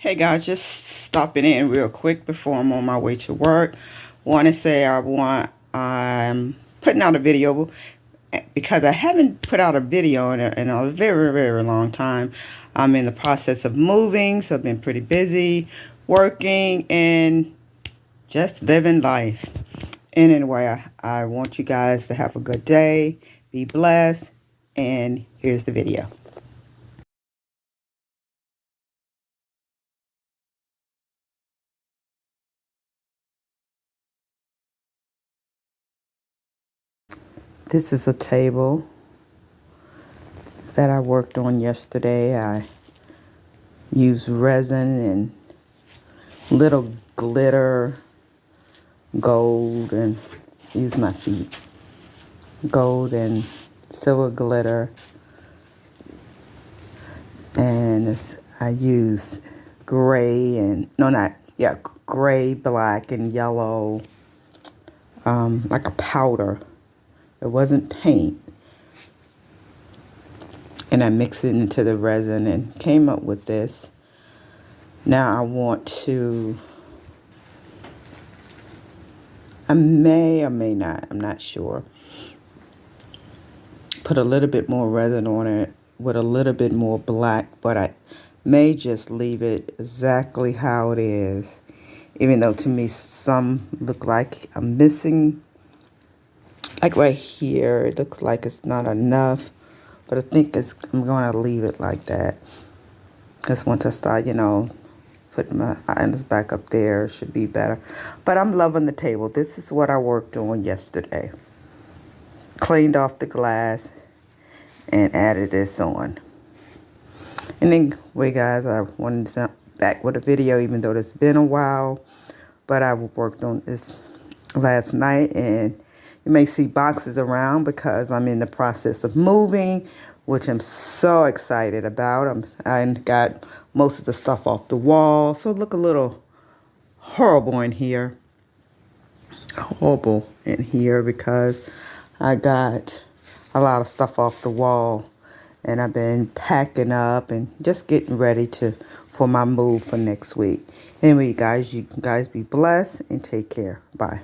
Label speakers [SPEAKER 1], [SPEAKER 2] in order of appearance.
[SPEAKER 1] Hey guys, just stopping in real quick before I'm on my way to work. Want to say I'm putting out a video because I haven't put out a video in a very, very long time. I'm in the process of moving, so I've been pretty busy working and just living life. And anyway, I want you guys to have a good day, be blessed, and here's the video. This is a table that I worked on yesterday. I used resin and little glitter, gold, and use my feet, gold and silver glitter, and I used gray and gray, black, and yellow, like a powder. It wasn't paint, and I mixed it into the resin and came up with this. Now I may or may not, I'm not sure, put a little bit more resin on it with a little bit more black, but I may just leave it exactly how it is, even though to me some look like I'm missing, like right here it looks like it's not enough, but I think I'm going to leave it like that, because once I start putting my items back up there, it should be better. But I'm loving the table. This is what I worked on yesterday. Cleaned off the glass and added this on. And then, wait guys, I wanted to send back with a video, even though it's been a while. But I worked on this last night, and you may see boxes around because I'm in the process of moving, which I'm so excited about. I got most of the stuff off the wall, so it look a little horrible in here. Horrible in here because I got a lot of stuff off the wall, and I've been packing up and just getting ready for my move for next week. Anyway, you guys be blessed and take care. Bye.